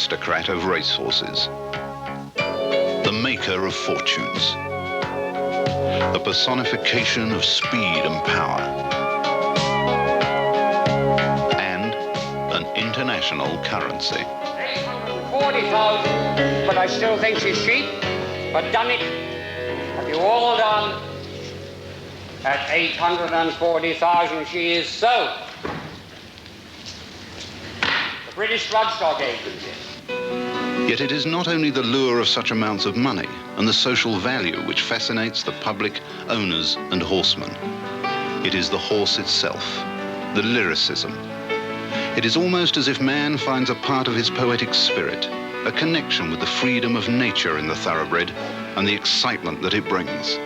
aristocrat of racehorses, the maker of fortunes, a personification of speed and power, and an international currency. 840,000, but I still think she's cheap. But done it. Have you all done? At 840,000 she is sold. The British Bloodstock Agency. Yet it is not only the lure of such amounts of money and the social value which fascinates the public, owners and horsemen. It is the horse itself, the lyricism. It is almost as if man finds a part of his poetic spirit, a connection with the freedom of nature in the thoroughbred and the excitement that it brings.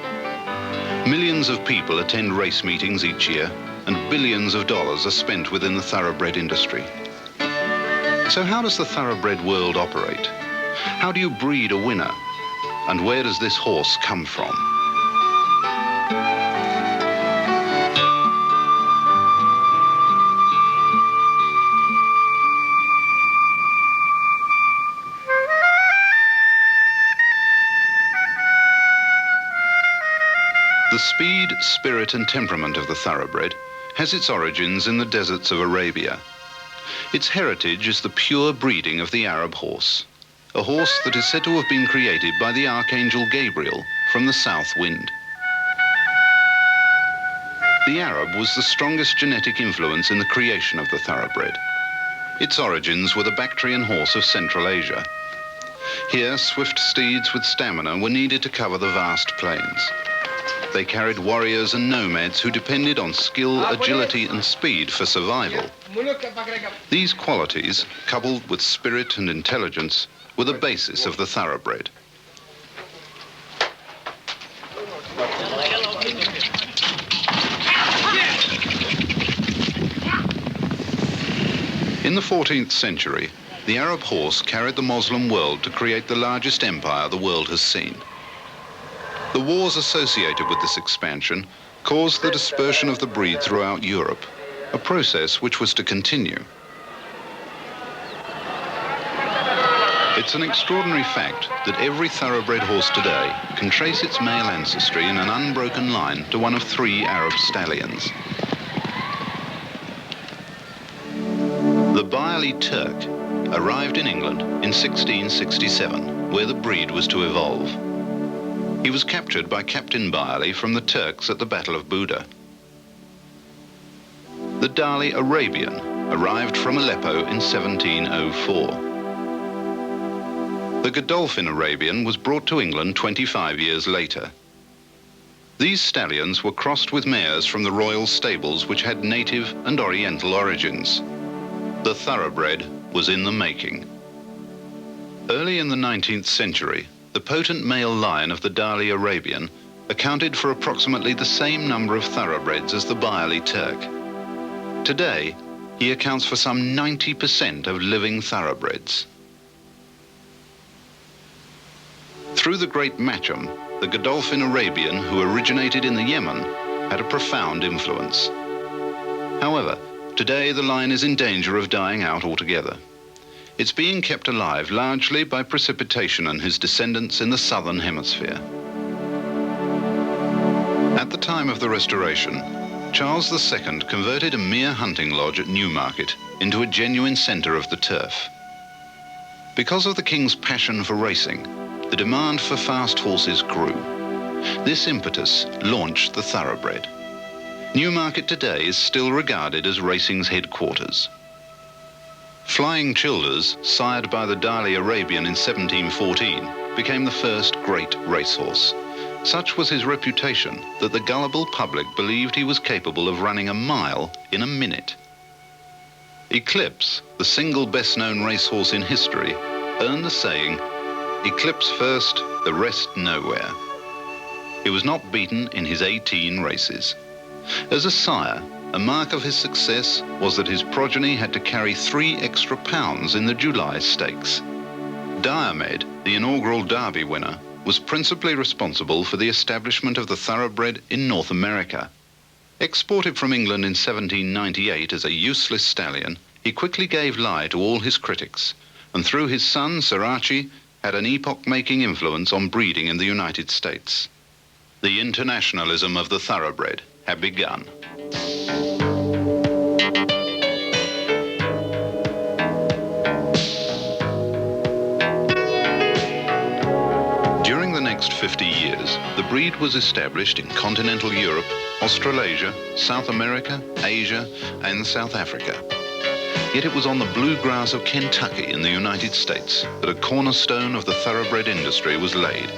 Millions of people attend race meetings each year, and billions of dollars are spent within the thoroughbred industry. So how does the thoroughbred world operate? How do you breed a winner? And where does this horse come from? The speed, spirit and temperament of the thoroughbred has its origins in the deserts of Arabia. Its heritage is the pure breeding of the Arab horse, a horse that is said to have been created by the Archangel Gabriel from the south wind. The Arab was the strongest genetic influence in the creation of the thoroughbred. Its origins were the Bactrian horse of Central Asia. Here, swift steeds with stamina were needed to cover the vast plains. They carried warriors and nomads who depended on skill, agility and speed for survival. These qualities, coupled with spirit and intelligence, were the basis of the thoroughbred. In the 14th century, the Arab horse carried the Muslim world to create the largest empire the world has seen. The wars associated with this expansion caused the dispersion of the breed throughout Europe, a process which was to continue. It's an extraordinary fact that every thoroughbred horse today can trace its male ancestry in an unbroken line to one of 3 Arab stallions. The Bayali Turk arrived in England in 1667, where the breed was to evolve. He was captured by Captain Bayali from the Turks at the Battle of Buda. The Dali Arabian arrived from Aleppo in 1704. The Godolphin Arabian was brought to England 25 years later. These stallions were crossed with mares from the royal stables which had native and oriental origins. The thoroughbred was in the making. Early in the 19th century, the potent male line of the Dali Arabian accounted for approximately the same number of thoroughbreds as the Bayali Turk. Today, he accounts for some 90% of living thoroughbreds. Through the great Matcham, the Godolphin Arabian, who originated in the Yemen, had a profound influence. However, today the line is in danger of dying out altogether. It's being kept alive largely by precipitation and his descendants in the southern hemisphere. At the time of the Restoration, Charles II converted a mere hunting lodge at Newmarket into a genuine centre of the turf. Because of the King's passion for racing, the demand for fast horses grew. This impetus launched the thoroughbred. Newmarket today is still regarded as racing's headquarters. Flying Childers, sired by the Dali Arabian in 1714, became the first great racehorse. Such was his reputation that the gullible public believed he was capable of running a mile in a minute. Eclipse, the single best-known racehorse in history, earned the saying, "Eclipse first, the rest nowhere." He was not beaten in his 18 races. As a sire, a mark of his success was that his progeny had to carry 3 extra pounds in the July Stakes. Diomed, the inaugural Derby winner, was principally responsible for the establishment of the thoroughbred in North America. Exported from England in 1798 as a useless stallion, he quickly gave lie to all his critics, and through his son, Sirachi, had an epoch-making influence on breeding in the United States. The internationalism of the thoroughbred had begun. During the next 50 years, the breed was established in continental Europe, Australasia, South America, Asia, and South Africa. Yet it was on the bluegrass of Kentucky in the United States that a cornerstone of the thoroughbred industry was laid.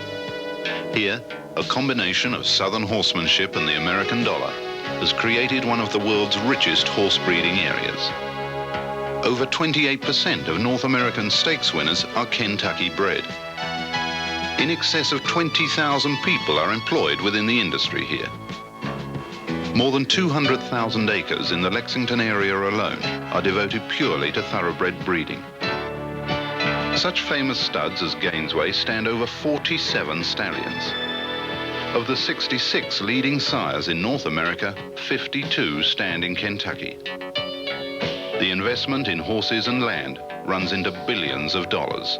Here, a combination of southern horsemanship and the American dollar has created one of the world's richest horse breeding areas. Over 28% of North American stakes winners are Kentucky bred. In excess of 20,000 people are employed within the industry here. More than 200,000 acres in the Lexington area alone are devoted purely to thoroughbred breeding. Such famous studs as Gainesway stand over 47 stallions. Of the 66 leading sires in North America, 52 stand in Kentucky. The investment in horses and land runs into billions of dollars.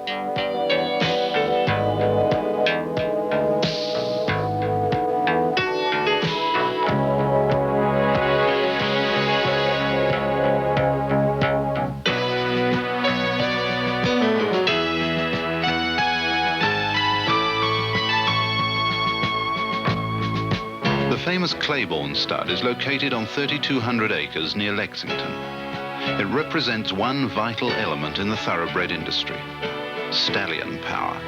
The famous Claiborne stud is located on 3,200 acres near Lexington. It represents one vital element in the thoroughbred industry: stallion power.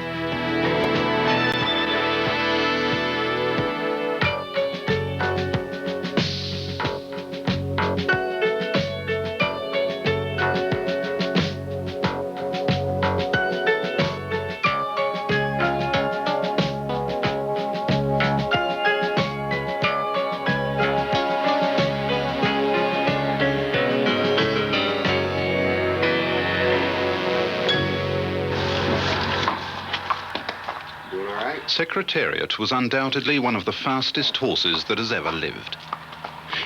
Secretariat was undoubtedly one of the fastest horses that has ever lived.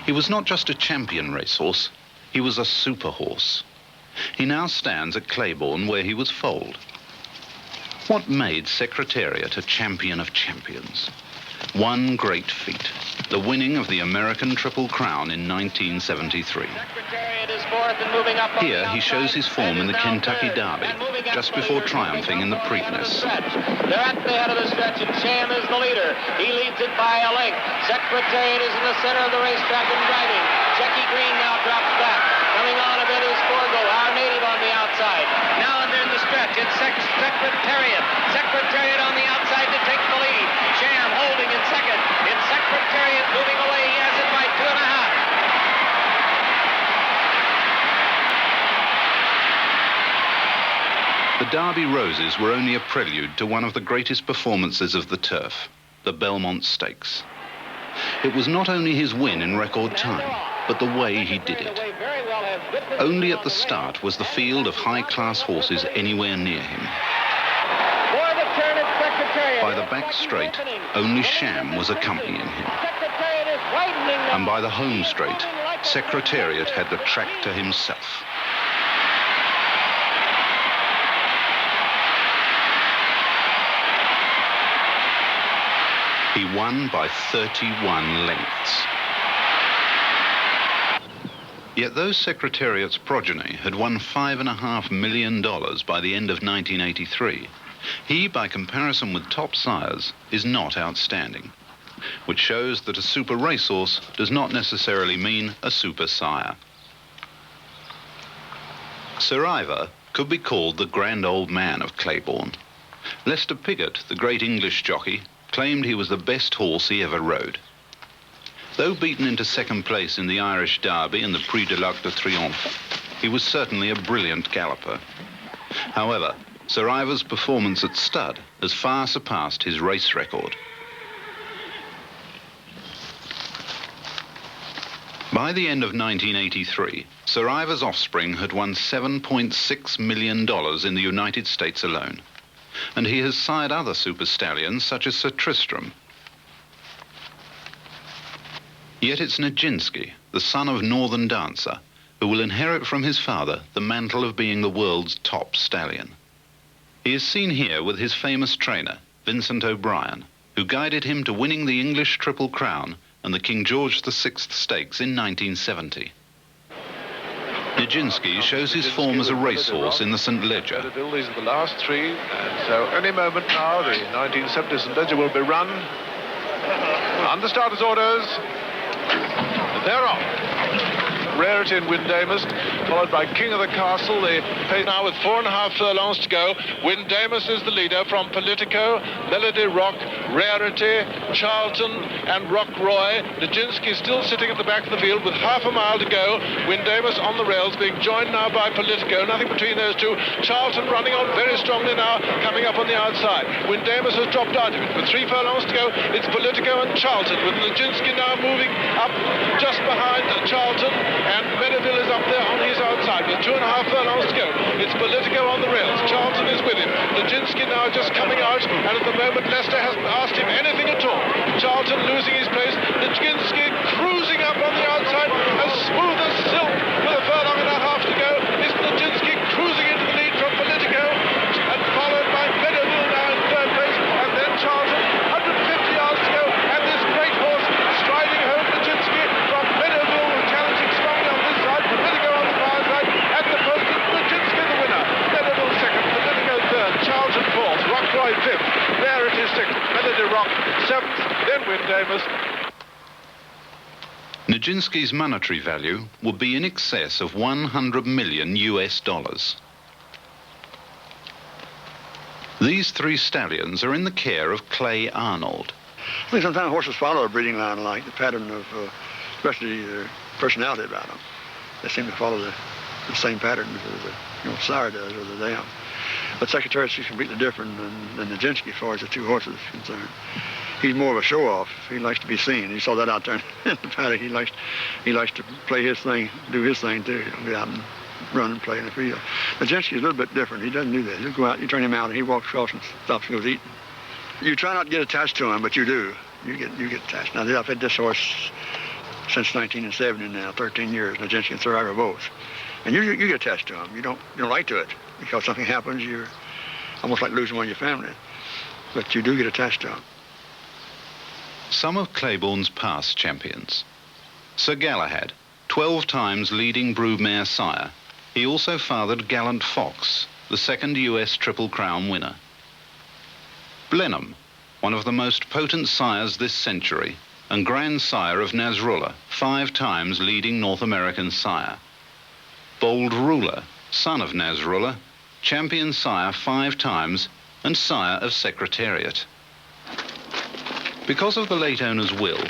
He was not just a champion racehorse, he was a super horse. He now stands at Claiborne where he was foaled. What made Secretariat a champion of champions? One great feat, the winning of the American Triple Crown in 1973. Here he shows his form in the Kentucky Derby, just before triumphing in the Preakness. They're at the head of the stretch, and Sham is the leader. He leads it by a length. Secretariat is in the center of the racetrack and driving. Checky Green now drops back. Coming on a bit is Forgo, our native on the outside. Now and then the stretch, it's Secretariat. Secretariat on the outside to take the lead. Sham holding in second. It's Secretariat moving away. He has it by 2.5. The Derby Roses were only a prelude to one of the greatest performances of the turf, the Belmont Stakes. It was not only his win in record time, but the way he did it. Only at the start was the field of high-class horses anywhere near him. By the back straight, only Sham was accompanying him. And by the home straight, Secretariat had the track to himself. He won by 31 lengths. Yet though Secretariat's progeny had won $5.5 million by the end of 1983, he, by comparison with top sires, is not outstanding, which shows that a super racehorse does not necessarily mean a super sire. Sir Iver could be called the grand old man of Claiborne. Lester Piggott, the great English jockey, claimed he was the best horse he ever rode. Though beaten into second place in the Irish Derby and the Prix de l'Arc de Triomphe, he was certainly a brilliant galloper. However, Sir Iver's performance at stud has far surpassed his race record. By the end of 1983, Sir Iver's offspring had won $7.6 million in the United States alone, and he has sired other super stallions such as Sir Tristram. Yet it's Nijinsky, the son of Northern Dancer, who will inherit from his father the mantle of being the world's top stallion. He is seen here with his famous trainer, Vincent O'Brien, who guided him to winning the English Triple Crown and the King George VI Stakes in 1970. Nijinsky shows his form as a racehorse in the St. Leger. These are the last three, and so any moment now the 1970 St. Leger will be run. Under starters' orders, they're off. Rarity and Windamus, followed by King of the Castle. The pace now with 4.5 furlongs to go. Windamus is the leader from Politico, Melody Rock, Rarity, Charlton and Rock Roy. Nijinsky still sitting at the back of the field with half a mile to go. Windamus on the rails, being joined now by Politico. Nothing between those two. Charlton running on very strongly now, coming up on the outside. Windamus has dropped out of it. With 3 furlongs to go, it's Politico and Charlton, with Nijinsky now moving up just behind Charlton. And Medeville is up there on his outside with 2.5 furlongs to go. It's Politico on the rails. Charlton is with him. Nijinsky now just coming out, and at the moment Leicester hasn't asked him anything at all. Charlton losing his place. Nijinsky cruising up on the outside, as smooth as silk, with 1.5 furlongs to go. It's Nijinsky cruising into the lead from Politico, and followed by Medeville now in 3rd place, and then Charlton, 150 yards to go, and this great horse striding home Nijinsky from Medeville, challenging strongly on this side. Politico on the far side, at the post, Nijinsky the winner. Medeville 2nd, Politico 3rd, Charlton 4th, Rockroy 5th, Rarity 6th, Melody Rock 7th, then Windamus. Nijinsky's monetary value would be in excess of $100 million. These 3 stallions are in the care of Clay Arnold. I think sometimes horses follow a breeding line like the pattern of, especially their personality about them. They seem to follow the same pattern as the sire does or the dam. But Secretariat is completely different than Nijinsky as far as the 2 horses are concerned. He's more of a show-off. He likes to be seen. You saw that out there in the paddock. He likes to play his thing, do his thing too. He'll get out and run and play in the field. Nijinsky's a little bit different. He doesn't do that. He'll go out, you turn him out, and he walks across and stops and goes eating. You try not to get attached to him, but you do. You get attached. Now, I've had this horse since 1970 now, 13 years. Nijinsky and Sir Ira both. And you get attached to him. You don't like to it because something happens. You're almost like losing one of your family. But you do get attached to him. Some of Claiborne's past champions. Sir Galahad, 12 times leading broodmare sire. He also fathered Gallant Fox, the 2nd US Triple Crown winner. Blenheim, one of the most potent sires this century, and grandsire of Nasrullah, 5 times leading North American sire. Bold Ruler, son of Nasrullah, champion sire 5 times, and sire of Secretariat. Because of the late owner's will,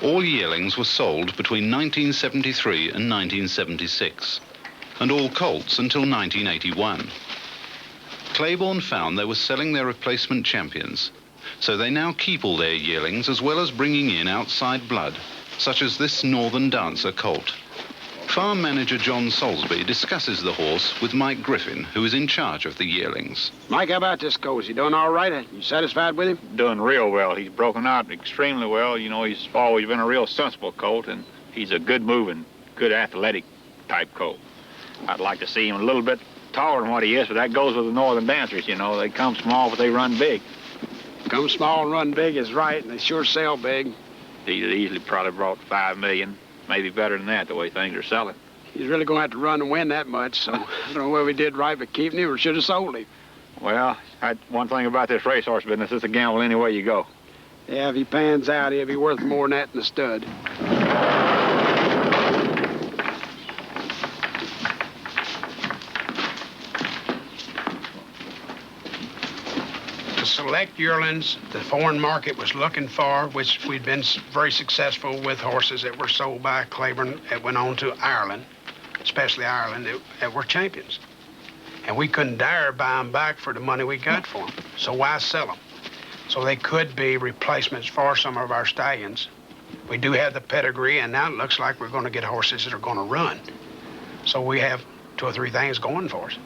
all yearlings were sold between 1973 and 1976, and all colts until 1981. Claiborne found they were selling their replacement champions, so they now keep all their yearlings as well as bringing in outside blood, such as this Northern Dancer colt. Farm manager John Salisbury discusses the horse with Mike Griffin, who is in charge of the yearlings. Mike, how about this colt? Is he doing all right? You satisfied with him? Doing real well. He's broken out extremely well. You know, he's always been a real sensible colt, and he's a good moving, good athletic type colt. I'd like to see him a little bit taller than what he is, but that goes with the Northern Dancers, you know. They come small, but they run big. Come small and run big is right, and they sure sell big. He'd easily probably brought $5 million. Maybe better than that, the way things are selling. He's really going to have to run and win that much, so I don't know whether we did right by keeping him or should have sold him. Well, one thing about this racehorse business, it's a gamble any way you go. Yeah, if he pans out, he'll be worth more than that in the stud. The select yearlings the foreign market was looking for, which we'd been very successful with horses that were sold by Claiborne that went on to Ireland, especially Ireland, that were champions. And we couldn't dare buy them back for the money we got for them, so why sell them? So they could be replacements for some of our stallions. We do have the pedigree, and now it looks like we're going to get horses that are going to run. So we have 2 or 3 things going for us.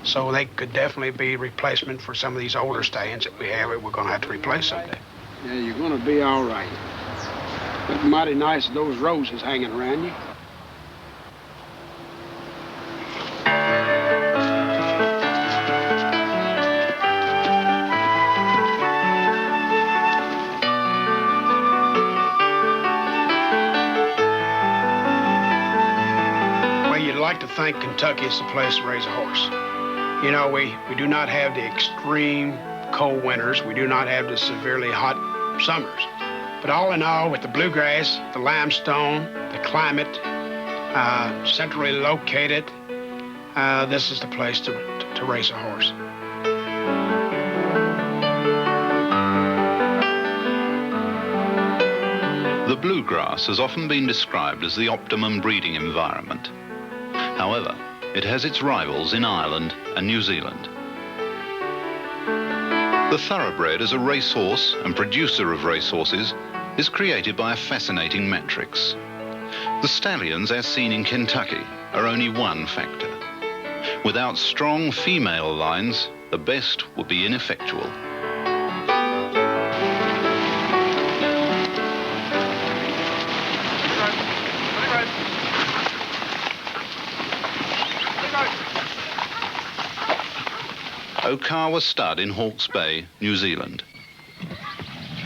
So they could definitely be replacement for some of these older stallions that we have that we're going to have to replace someday. Yeah, you're going to be all right. Look mighty nice with those roses hanging around you. think Kentucky is the place to raise a horse. You know, we do not have the extreme cold winters. We do not have the severely hot summers. But all in all, with the bluegrass, the limestone, the climate, centrally located, this is the place to raise a horse. The bluegrass has often been described as the optimum breeding environment. However, it has its rivals in Ireland and New Zealand. The thoroughbred as a racehorse and producer of racehorses is created by a fascinating matrix. The stallions, as seen in Kentucky, are only one factor. Without strong female lines, the best would be ineffectual. Okawa Stud in Hawke's Bay, New Zealand.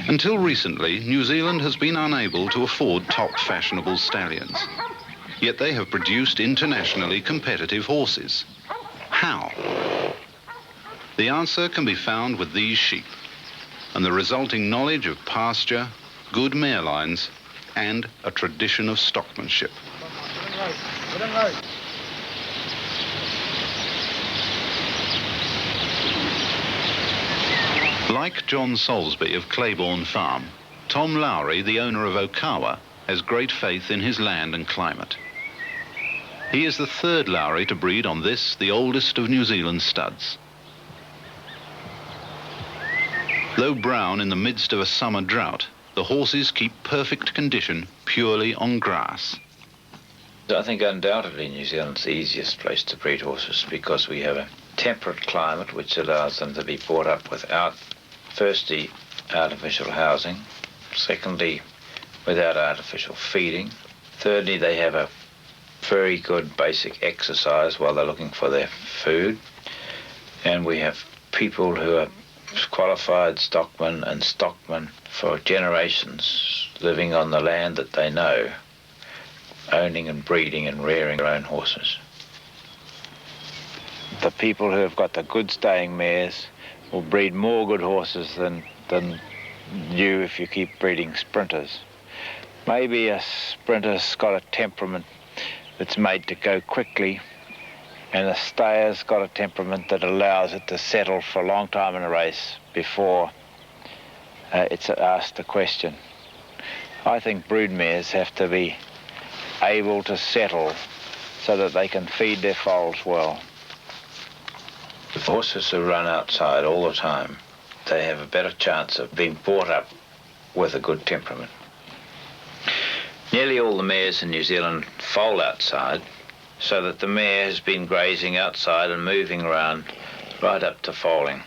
Until recently, New Zealand has been unable to afford top fashionable stallions. Yet they have produced internationally competitive horses. How? The answer can be found with these sheep and the resulting knowledge of pasture, good mare lines, and a tradition of stockmanship. Like John Salisbury of Claiborne Farm, Tom Lowry, the owner of Okawa, has great faith in his land and climate. He is the third Lowry to breed on this, the oldest of New Zealand studs. Though brown in the midst of a summer drought, the horses keep perfect condition purely on grass. I think undoubtedly New Zealand's the easiest place to breed horses because we have a temperate climate which allows them to be brought up without, firstly, artificial housing, secondly, without artificial feeding, thirdly, they have a very good basic exercise while they're looking for their food, and we have people who are qualified stockmen and stockmen for generations living on the land that they know, owning and breeding and rearing their own horses. The people who have got the good staying mares will breed more good horses than you if you keep breeding sprinters. Maybe a sprinter's got a temperament that's made to go quickly, and a stayer's got a temperament that allows it to settle for a long time in a race before it's asked a question. I think brood mares have to be able to settle so that they can feed their foals well. The horses who run outside all the time, they have a better chance of being brought up with a good temperament. Nearly all the mares in New Zealand foal outside, so that the mare has been grazing outside and moving around right up to foaling.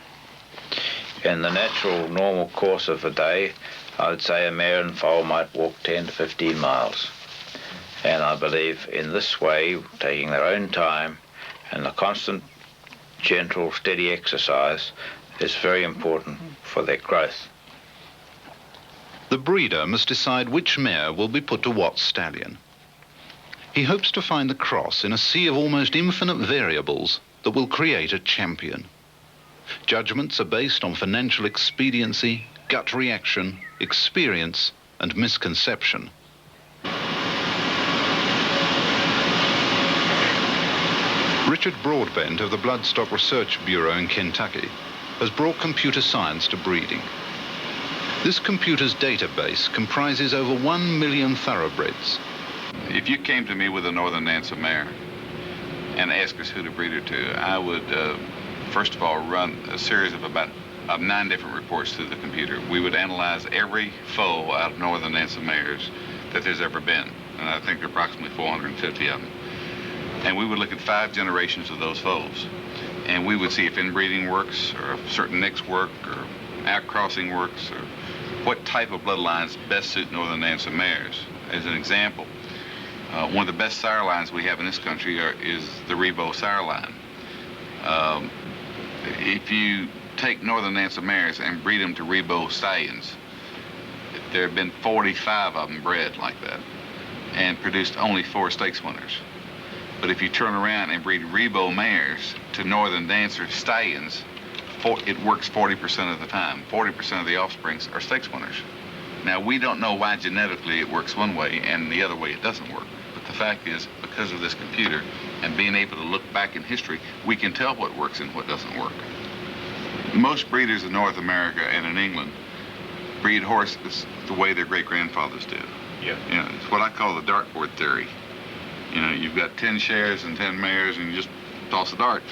In the natural, normal course of the day, I would say a mare and foal might walk 10 to 15 miles. And I believe in this way, taking their own time and the constant, gentle, steady exercise is very important for their growth. The breeder must decide which mare will be put to what stallion. He hopes to find the cross in a sea of almost infinite variables that will create a champion. Judgments are based on financial expediency, gut reaction, experience, and misconception. Richard Broadbent of the Bloodstock Research Bureau in Kentucky has brought computer science to breeding. This computer's database comprises over 1 million thoroughbreds. If you came to me with a Northern Nancy mare and asked us who to breed her to, I would, first of all, run a series of about 9 different reports through the computer. We would analyze every foal out of Northern Nancy mares that there's ever been, and I think there are approximately 450 of them. And we would look at 5 generations of those foals, and we would see if inbreeding works, or if certain nicks work, or outcrossing works, or what type of bloodlines best suit Northern Nancy mares. As an example, one of the best sire lines we have in this country is the Rebo sire line. If you take Northern Nancy mares and breed them to Rebo stallions, there have been 45 of them bred like that and produced only 4 stakes winners. But if you turn around and breed Rebo mares to Northern Dancer stallions, it works 40% of the time. 40% of the offsprings are stakes winners. Now, we don't know why genetically it works one way and the other way it doesn't work. But the fact is, because of this computer and being able to look back in history, we can tell what works and what doesn't work. Most breeders in North America and in England breed horses the way their great-grandfathers did. Yeah. You know, it's what I call the dartboard theory. You know, you've got 10 shares and 10 mares, and you just toss a dart.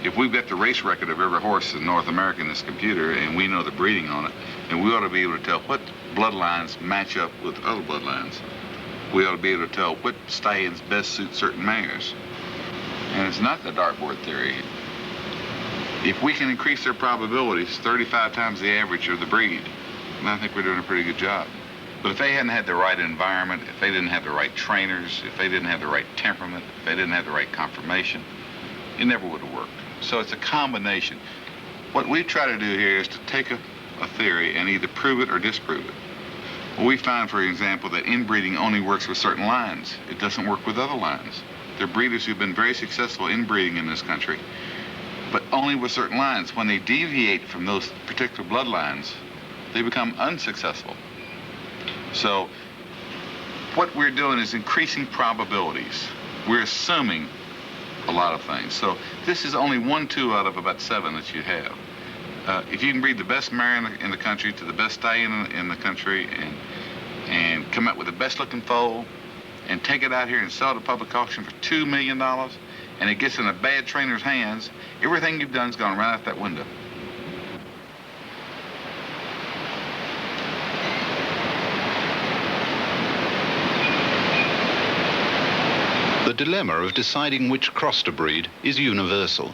If we've got the race record of every horse in North America in this computer, and we know the breeding on it, and we ought to be able to tell what bloodlines match up with other bloodlines. We ought to be able to tell what stallions best suit certain mares. And it's not the dartboard theory. If we can increase their probabilities 35 times the average of the breed, then I think we're doing a pretty good job. But if they hadn't had the right environment, if they didn't have the right trainers, if they didn't have the right temperament, if they didn't have the right conformation, it never would have worked. So it's a combination. What we try to do here is to take a theory and either prove it or disprove it. Well, we find, for example, that inbreeding only works with certain lines. It doesn't work with other lines. There are breeders who've been very successful inbreeding in this country, but only with certain lines. When they deviate from those particular bloodlines, they become unsuccessful. So what we're doing is increasing probabilities. We're assuming a lot of things. So this is only 1, 2 out of about 7 that you have. If you can breed the best mare in the country to the best stallion in the country and come up with the best looking foal and take it out here and sell it at public auction for $2 million and it gets in a bad trainer's hands, everything you've done is gone right out that window. The dilemma of deciding which cross to breed is universal.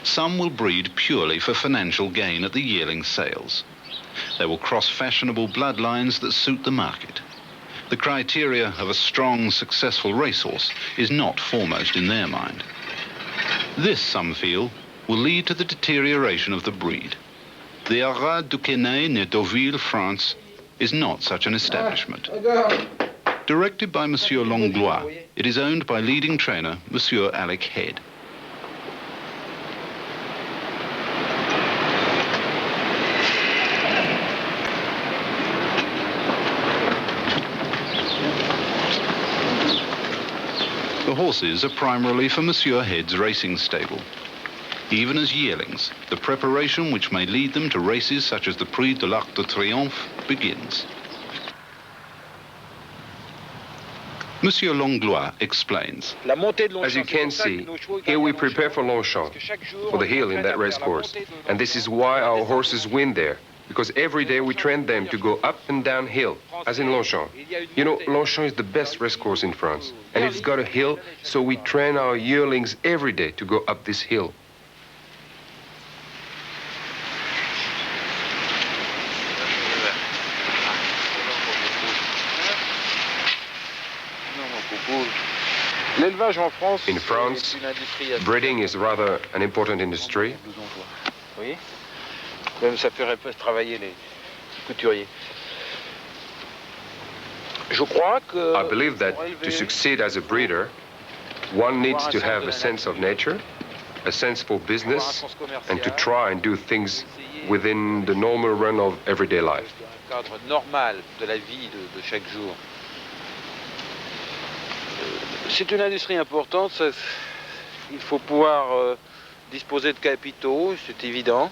Some will breed purely for financial gain at the yearling sales. They will cross fashionable bloodlines that suit the market. The criteria of a strong, successful racehorse is not foremost in their mind. This, some feel, will lead to the deterioration of the breed. The Haras du Quesnay near Deauville, France, is not such an establishment. Directed by Monsieur Langlois, it is owned by leading trainer Monsieur Alec Head. The horses are primarily for Monsieur Head's racing stable. Even as yearlings, the preparation which may lead them to races such as the Prix de l'Arc de Triomphe begins. Monsieur Langlois explains. As you can see, here we prepare for Longchamp, for the hill in that racecourse. And this is why our horses win there, because every day we train them to go up and down hill, as in Longchamp. You know, Longchamp is the best racecourse in France, and it's got a hill, so we train our yearlings every day to go up this hill. In France, breeding is rather an important industry. I believe that to succeed as a breeder, one needs to have a sense of nature, a sense for business, and to try and do things within the normal run of everyday life. C'est une industrie importante, il faut pouvoir disposer de capitaux, c'est évident.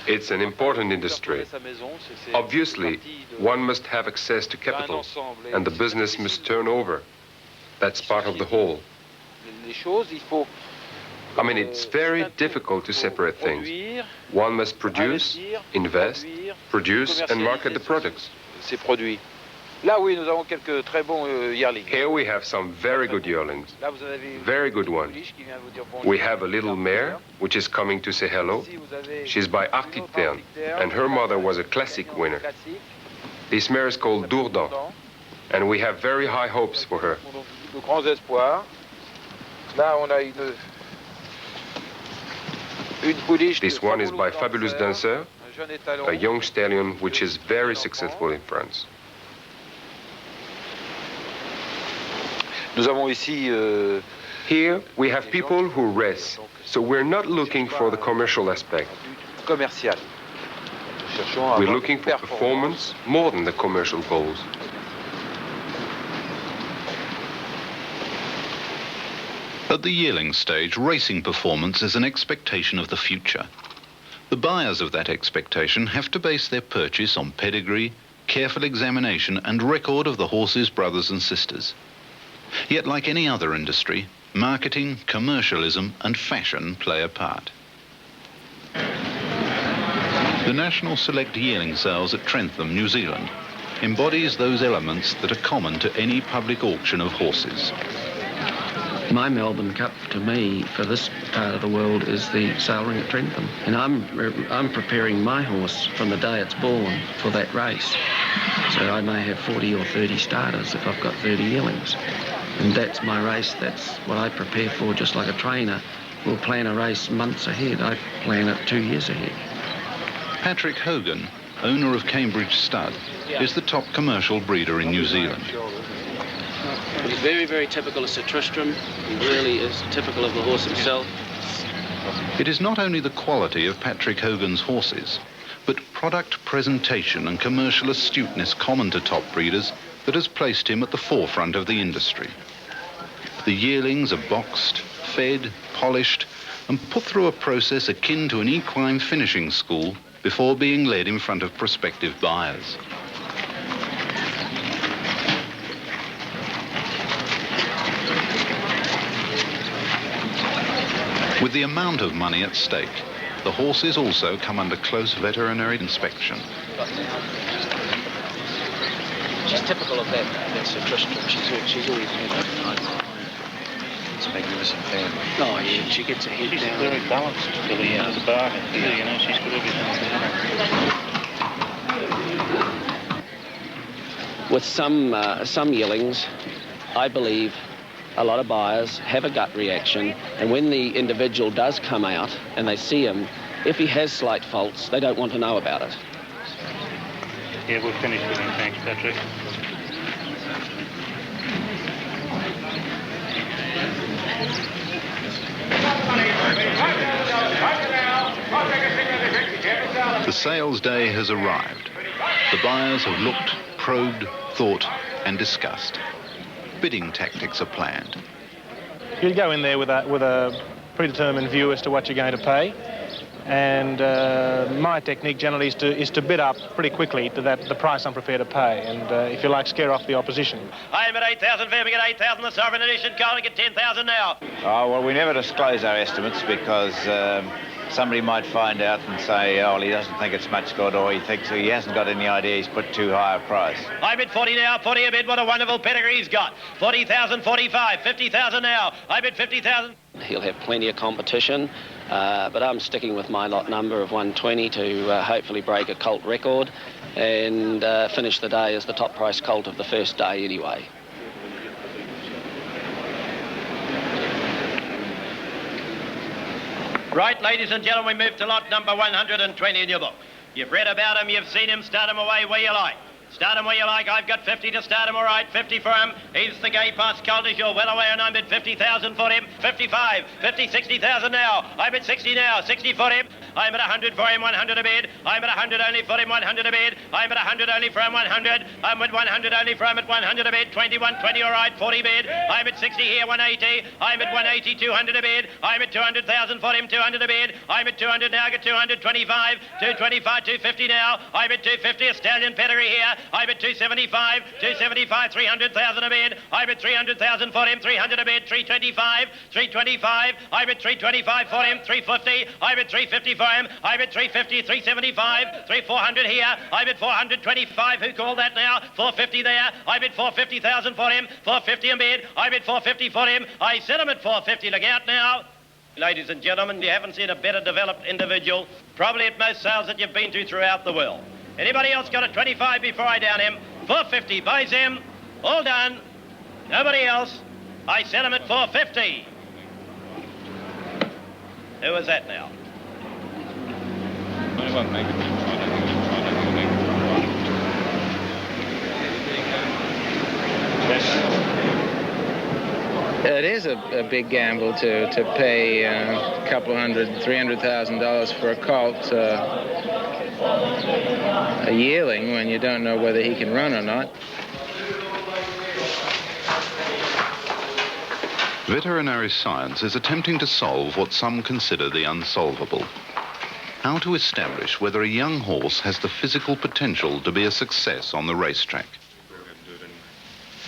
It's an important industry. Obviously, one must have access to capital, and the business must turn over. That's part of the whole. I mean, it's very difficult to separate things. One must produce, invest, produce, and market the products. Là, oui, nous avons quelques très bons yearlings. Here we have some very good yearlings, very good ones. We have a little mare, which is coming to say hello. She's by Arctic Tern, and her mother was a classic winner. This mare is called Dourdan, and we have very high hopes for her. De grands espoirs. Là, on a une pouliche. This one is by Fabulous Dancer, a young stallion which is very successful in France. Nous avons ici Here we have people who race, so we're not looking for the commercial aspect. Commercial. We're looking for performance more than the commercial goals. At the yearling stage, racing performance is an expectation of the future. The buyers of that expectation have to base their purchase on pedigree, careful examination and record of the horse's brothers and sisters. Yet like any other industry, marketing, commercialism and fashion play a part. The National Select Yearling Sales at Trentham, New Zealand, embodies those elements that are common to any public auction of horses. My Melbourne Cup, to me, for this part of the world, is the sale ring at Trentham. And I'm preparing my horse from the day it's born for that race. So I may have 40 or 30 starters if I've got 30 yearlings. And that's my race. That's what I prepare for, just like a trainer will plan a race months ahead. I plan it 2 years ahead. Patrick Hogan, owner of Cambridge Stud, is the top commercial breeder in New Zealand. He's very, very typical of Sir Tristram. He really is typical of the horse himself. It is not only the quality of Patrick Hogan's horses, but product presentation and commercial astuteness common to top breeders that has placed him at the forefront of the industry. The yearlings are boxed, fed, polished, and put through a process akin to an equine finishing school before being led in front of prospective buyers. With the amount of money at stake, the horses also come under close veterinary inspection. She's typical of that Sir Tristram. She's always been that. It's a magnificent family. Oh, yeah, she gets her head down. She's very balanced, Billy, as a bargain. Yeah. You know, she's got everything. With some yearlings, I believe a lot of buyers have a gut reaction, and when the individual does come out and they see him, if he has slight faults, they don't want to know about it. Yeah, we're finished with him, thanks, Patrick. The sales day has arrived. The buyers have looked, probed, thought, and discussed. Bidding tactics are planned. You'd go in there with a predetermined view as to what you're going to pay, and my technique generally is to bid up pretty quickly to the price I'm prepared to pay, and if you like, scare off the opposition. I'm at 8,000, Fairbank at 8,000, the Sovereign Edition, calling at 10,000 now. Oh, well, we never disclose our estimates because somebody might find out and say, oh, he doesn't think it's much good, or he thinks he hasn't got any idea he's put too high a price. I'm at 40 now, 40 a bid, what a wonderful pedigree he's got. 40,000, 45, 50,000 now. I'm at 50,000. He'll have plenty of competition, but I'm sticking with my lot number of 120 to hopefully break a colt record and finish the day as the top price colt of the first day anyway. Right, ladies and gentlemen, we move to lot number 120 in your book. You've read about him, you've seen him, start him away where you like. Start him where you like. I've got 50 to start him, all right. 50 for him. He's the gay pass colt, you're well away, and I'm at 50,000 for him. 55, 50, 60,000 now. I'm at 60 now, 60 for him. I'm at 100 for him, 100 a bid. I'm at 100 only for him, 100 a bid. I'm at 100 only for him, 100. I'm at 100 only for him at 100 a bid. 21, 20, all right, 40 bid. I'm at 60 here, 180. I'm at 180, 200 a bid. I'm at 200,000 for him, 200 a bid. I'm at 200 now, get 225, 225, 250 now. I'm at 250, a stallion pedigree here. I'm at 275, 275, 300,000 a bid. I'm at 300,000 for him, 300 a bid. 325, 325. I'm at 325 for him, 350. I'm at 350 for him. I'm at 350, 375, 400 here. I'm at 425. Who called that now? 450 there. I'm at 450,000 for him, 450 a bid. I'm at 450 for him. I set him at 450. Look out now. Ladies and gentlemen, you haven't seen a better developed individual, probably at most sales that you've been to throughout the world. Anybody else got a 25 before I down him? 450, buys him. All done. Nobody else. I sell him at 450. Who was that now? it is a big gamble to pay a couple $300,000 for a colt, a yearling, when you don't know whether he can run or not. Veterinary science is attempting to solve what some consider the unsolvable. How to establish whether a young horse has the physical potential to be a success on the racetrack.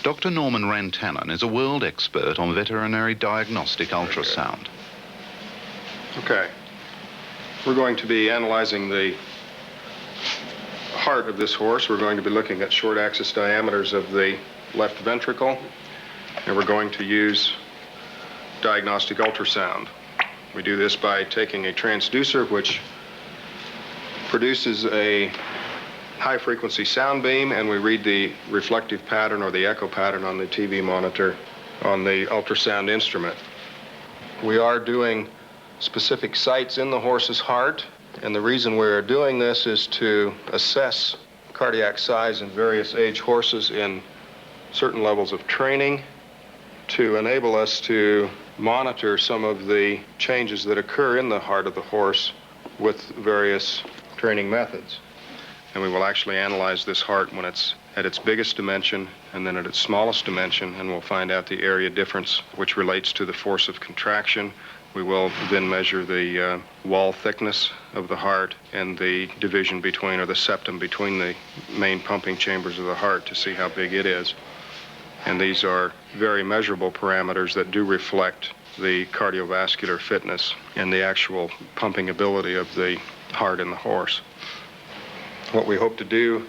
Dr. Norman Rantanen is a world expert on veterinary diagnostic ultrasound. Okay. We're going to be analyzing the heart of this horse. We're going to be looking at short axis diameters of the left ventricle, and we're going to use diagnostic ultrasound. We do this by taking a transducer which produces a high-frequency sound beam, and we read the reflective pattern or the echo pattern on the TV monitor on the ultrasound instrument. We are doing specific sites in the horse's heart, and the reason we're doing this is to assess cardiac size in various age horses in certain levels of training, to enable us to monitor some of the changes that occur in the heart of the horse with various training methods. And we will actually analyze this heart when it's at its biggest dimension and then at its smallest dimension, and we'll find out the area difference which relates to the force of contraction. We will then measure the wall thickness of the heart and the division between, or the septum between the main pumping chambers of the heart to see how big it is. And these are very measurable parameters that do reflect the cardiovascular fitness and the actual pumping ability of the heart in the horse. What we hope to do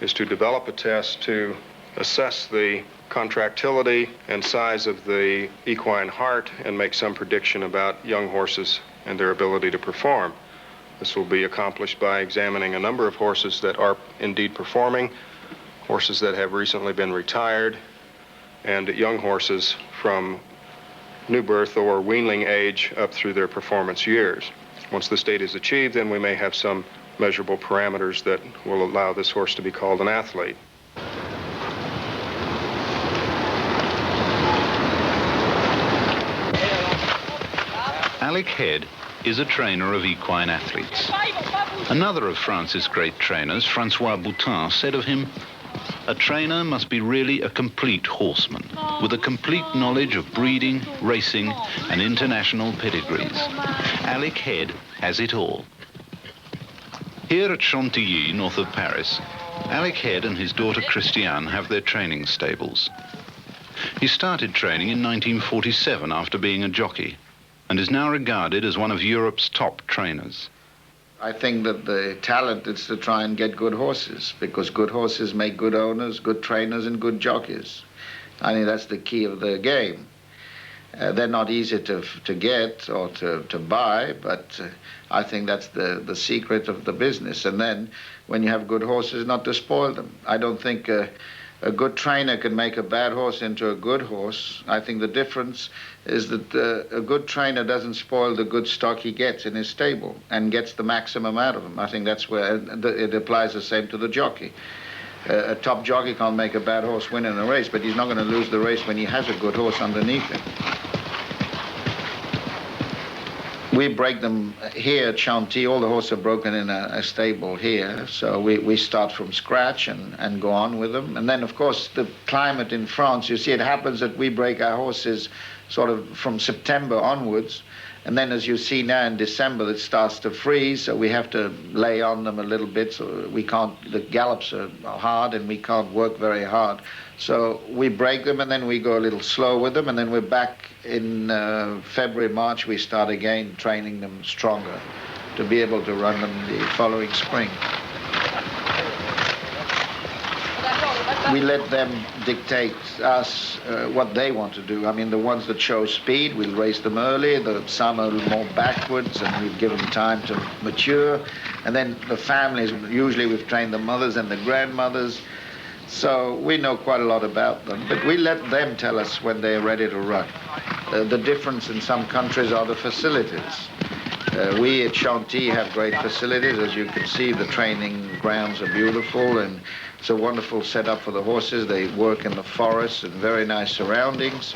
is to develop a test to assess the contractility and size of the equine heart and make some prediction about young horses and their ability to perform. This will be accomplished by examining a number of horses that are indeed performing, horses that have recently been retired, and young horses from new birth or weanling age up through their performance years. Once the state is achieved, then we may have some measurable parameters that will allow this horse to be called an athlete. Alec Head is a trainer of equine athletes. Another of France's great trainers, Francois Boutin, said of him, "A trainer must be really a complete horseman, with a complete knowledge of breeding, racing, and international pedigrees. Alec Head has it all." Here at Chantilly, north of Paris, Alec Head and his daughter Christiane have their training stables. He started training in 1947 after being a jockey, and is now regarded as one of Europe's top trainers. I think that the talent is to try and get good horses, because good horses make good owners, good trainers, and good jockeys. I think that's the key of the game. They're not easy to get or to buy, but I think that's the secret of the business. And then when you have good horses, not to spoil them. I don't think a good trainer can make a bad horse into a good horse. I think the difference is that a good trainer doesn't spoil the good stock he gets in his stable and gets the maximum out of him. I think that's where it applies the same to the jockey. A top jockey can't make a bad horse win in a race, but he's not going to lose the race when he has a good horse underneath him. We break them here at Chantilly. All the horses are broken in a stable here. So we start from scratch and go on with them. And then, of course, the climate in France, you see, it happens that we break our horses sort of from September onwards. And then, as you see now in December, it starts to freeze. So we have to lay on them a little bit. So we can't, the gallops are hard and we can't work very hard. So we break them and then we go a little slow with them. And then we're back in February, March, we start again training them stronger to be able to run them the following spring. We let them dictate us what they want to do. I mean, the ones that show speed, we'll race them early. Some are more backwards, and we've given them time to mature. And then the families, usually we've trained the mothers and the grandmothers. So we know quite a lot about them, but we let them tell us when they're ready to run. The difference in some countries are the facilities. We at Chantilly have great facilities. As you can see, the training grounds are beautiful, and it's a wonderful setup for the horses. They work in the forest and very nice surroundings.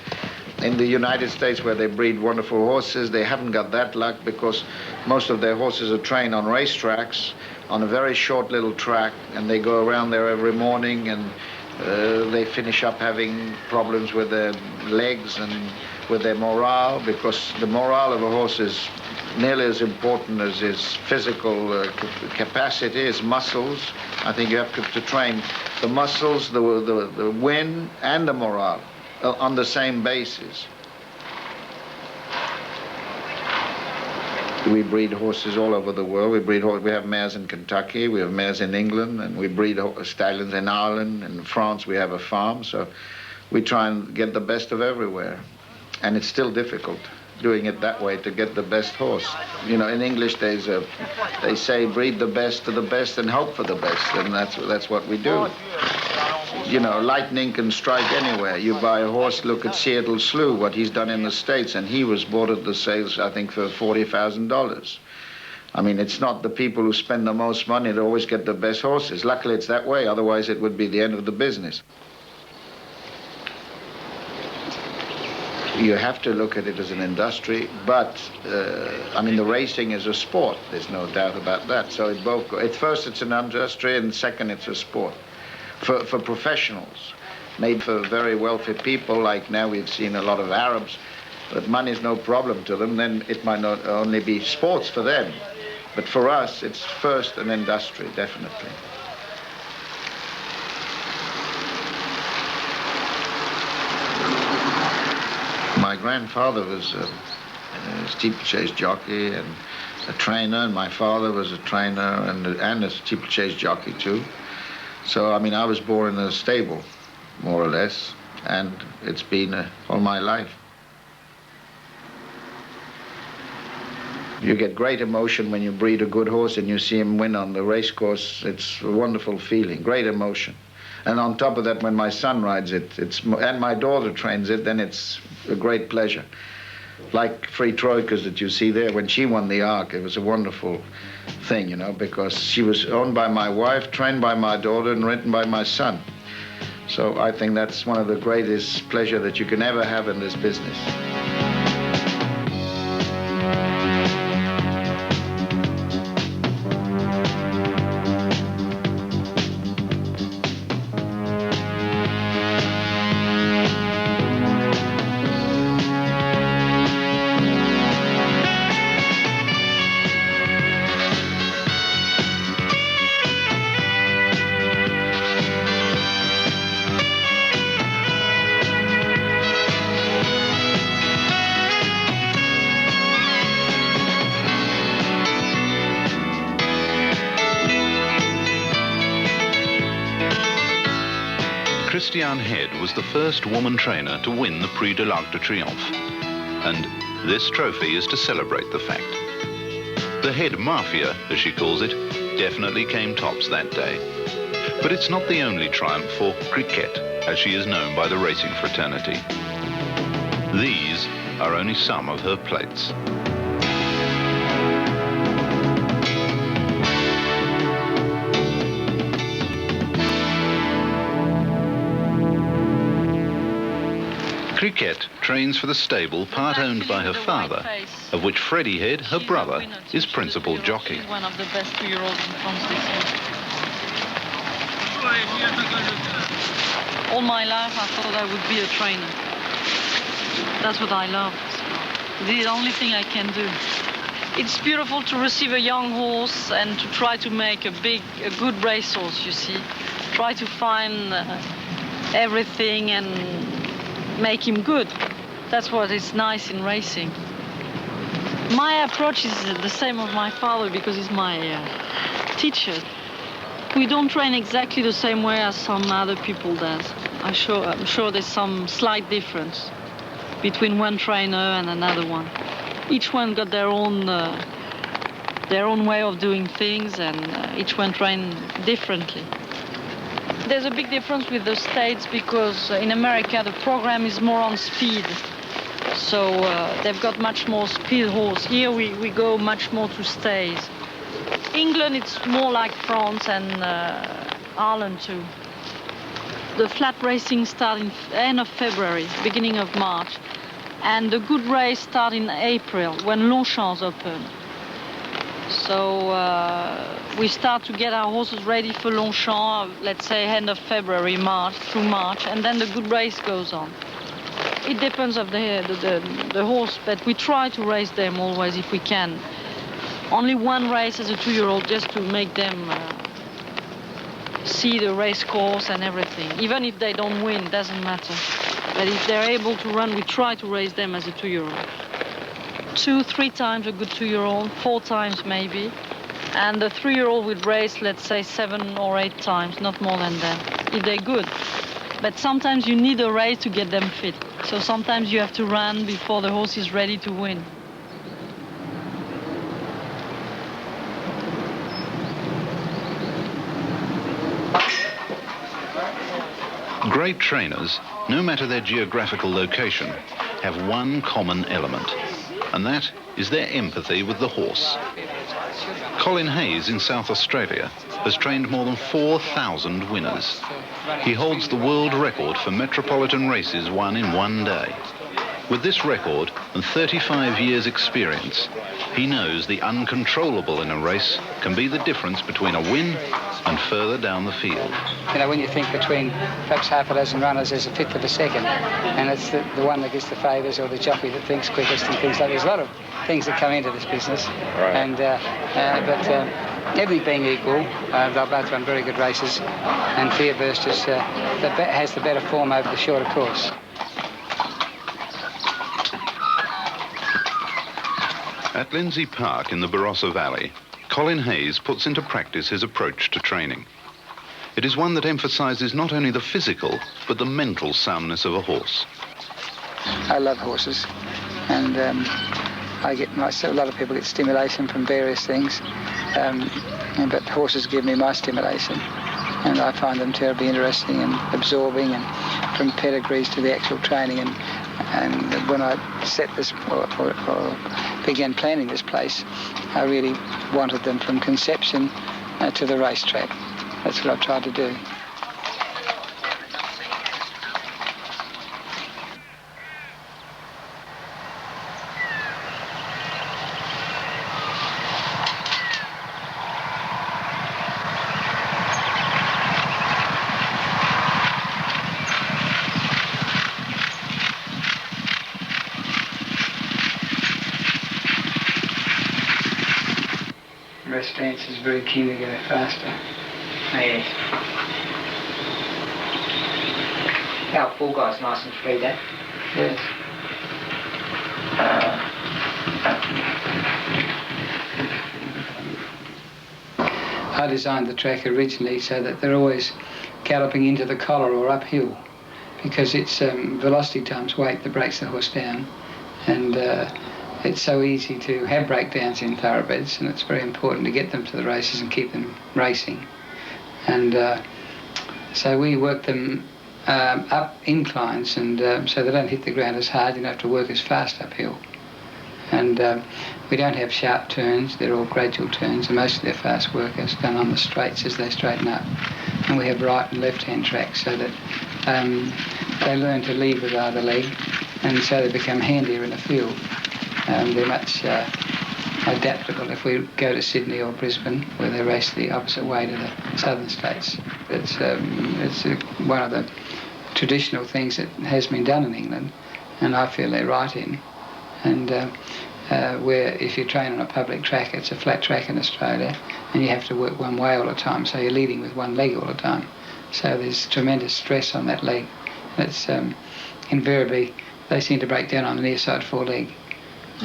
In the United States, where they breed wonderful horses, they haven't got that luck because most of their horses are trained on racetracks, on a very short little track, and they go around there every morning, and they finish up having problems with their legs and with their morale, because the morale of a horse is nearly as important as his physical capacity, his muscles. I think you have to train the muscles, the wind, and the morale on the same basis. We breed horses all over the world. We have mares in Kentucky, we have mares in England, and we breed stallions in Ireland. In France, we have a farm, so we try and get the best of everywhere. And it's still difficult doing it that way to get the best horse. You know, in English, they say breed the best of the best and hope for the best, and that's what we do. You know, lightning can strike anywhere. You buy a horse, look at Seattle Slew, what he's done in the States, and he was bought at the sales, I think, for $40,000. I mean, it's not the people who spend the most money that always get the best horses. Luckily, it's that way. Otherwise, it would be the end of the business. You have to look at it as an industry, but, I mean, the racing is a sport. There's no doubt about that. So it both go. At first, it's an industry, and second, it's a sport. For professionals, maybe for very wealthy people, like now we've seen a lot of Arabs, but money's no problem to them, then it might not only be sports for them. But for us, it's first an industry, definitely. My grandfather was a steeplechase jockey and a trainer, and my father was a trainer and a steeplechase jockey too. So, I mean, I was born in a stable, more or less, and it's been all my life. You get great emotion when you breed a good horse and you see him win on the race course. It's a wonderful feeling, great emotion. And on top of that, when my son rides it, and my daughter trains it, then it's a great pleasure. Like Free Troikas that you see there, when she won the Arc, it was a wonderful thing, you know, because she was owned by my wife, trained by my daughter, and ridden by my son. So I think that's one of the greatest pleasure that you can ever have in this business. Christiane Head was the first woman trainer to win the Prix de l'Arc de Triomphe, and this trophy is to celebrate the fact. The Head Mafia, as she calls it, definitely came tops that day. But it's not the only triumph for Cricket, as she is known by the racing fraternity. These are only some of her plates. Cricket trains for the stable part owned by her father, of which Freddie Head, her brother, is principal jockey. One of the best 2-year-olds in France this year. All my life I thought I would be a trainer. That's what I love. The only thing I can do. It's beautiful to receive a young horse and to try to make a good racehorse, you see. Try to find everything and make him good. That's what is nice in racing. My approach is the same of my father because he's my teacher. We don't train exactly the same way as some other people does. I'm sure there's some slight difference between one trainer and another one. Each one got their own way of doing things, and each one trained differently. There's a big difference with the States because in America the program is more on speed. So they've got much more speed horse. Here we go much more to stays. England, it's more like France and Ireland too. The flat racing starts in end of February, beginning of March. And the good race starts in April when Longchamps open. So we start to get our horses ready for Longchamps, let's say end of February, March, through March, and then the good race goes on. It depends of the horse, but we try to race them always if we can. Only one race as a 2-year-old just to make them see the race course and everything. Even if they don't win, doesn't matter. But if they're able to run, we try to race them as a 2-year-old. 2-3 times a good 2-year-old, 4 times maybe. And the 3-year-old would race, let's say, 7 or 8 times, not more than that, if they're good. But sometimes you need a race to get them fit. So sometimes you have to run before the horse is ready to win. Great trainers, no matter their geographical location, have one common element, and that is their empathy with the horse. Colin Hayes in South Australia has trained more than 4,000 winners. He holds the world record for metropolitan races won in one day. With this record and 35 years' experience, he knows the uncontrollable in a race can be the difference between a win and further down the field. You know, when you think between perhaps half a dozen runners, there's a fifth of a second, and it's the one that gets the favours or the jockey that thinks quickest and things like that. There's a lot of things that come into this business, right. And but everything being equal, they'll both run very good races, and Fearburst has the better form over the shorter course. At Lindsay Park in the Barossa Valley, Colin Hayes puts into practice his approach to training. It is one that emphasises not only the physical, but the mental soundness of a horse. I love horses, and I get a lot of people get stimulation from various things, but horses give me my stimulation, and I find them terribly interesting and absorbing, and from pedigrees to the actual training. And when I set this or began planning this place, I really wanted them from conception to the racetrack. That's what I've tried to do. Stance is very keen to go faster. Yes. Our full guy's nice and free, Dad. Yes. I designed the track originally so that they're always galloping into the collar or uphill, because it's velocity times weight that breaks the horse down, and it's so easy to have breakdowns in thoroughbreds, and it's very important to get them to the races and keep them racing. And so we work them up inclines, and so they don't hit the ground as hard. You don't have to work as fast uphill. And we don't have sharp turns. They're all gradual turns, and most of their fast work is done on the straights as they straighten up. And we have right and left-hand tracks so that they learn to lead with either leg, and so they become handier in the field. They're much adaptable. If we go to Sydney or Brisbane, where they race the opposite way to the southern states, it's one of the traditional things that has been done in England, and I feel they're right in. And where if you train on a public track, it's a flat track in Australia, and you have to work one way all the time, so you're leading with one leg all the time. So there's tremendous stress on that leg. It's invariably, they seem to break down on the near side foreleg.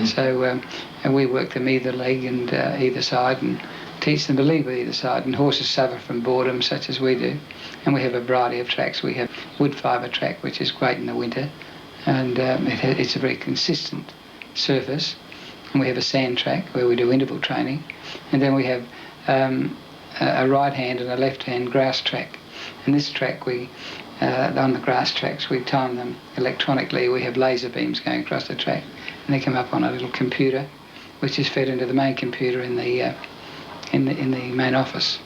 So and we work them either leg and either side, and teach them to lead with either side. And horses suffer from boredom, such as we do. And we have a variety of tracks. We have wood fibre track, which is great in the winter, and it's a very consistent surface. And we have a sand track where we do interval training, and then we have a right hand and a left hand grass track. And this track, we on the grass tracks, we time them electronically. We have laser beams going across the track, and they come up on a little computer, which is fed into the main computer in the main office.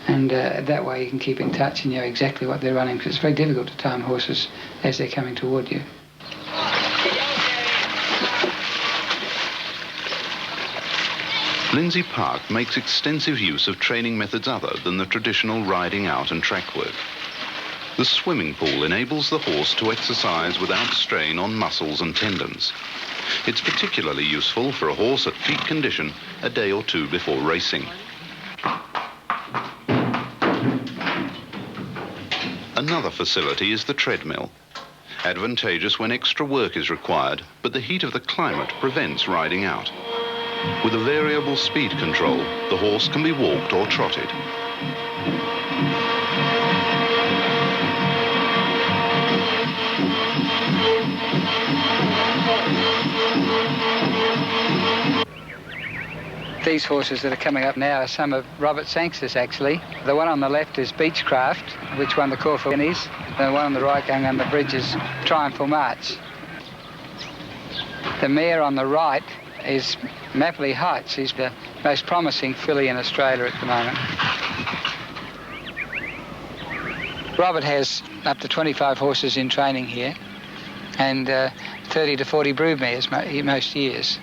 And that way you can keep in touch and know exactly what they're running, because it's very difficult to time horses as they're coming toward you. Lindsay Park makes extensive use of training methods other than the traditional riding out and track work. The swimming pool enables the horse to exercise without strain on muscles and tendons. It's particularly useful for a horse at peak condition a day or two before racing. Another facility is the treadmill. Advantageous when extra work is required, but the heat of the climate prevents riding out. With a variable speed control, the horse can be walked or trotted. These horses that are coming up now are some of Robert Sangster's, actually. The one on the left is Beechcraft, which won the Caulfield Guineas. The one on the right going on the bridge is Triumphal March. The mare on the right is Mapley Heights. He's the most promising filly in Australia at the moment. Robert has up to 25 horses in training here and 30 to 40 brood mares most years.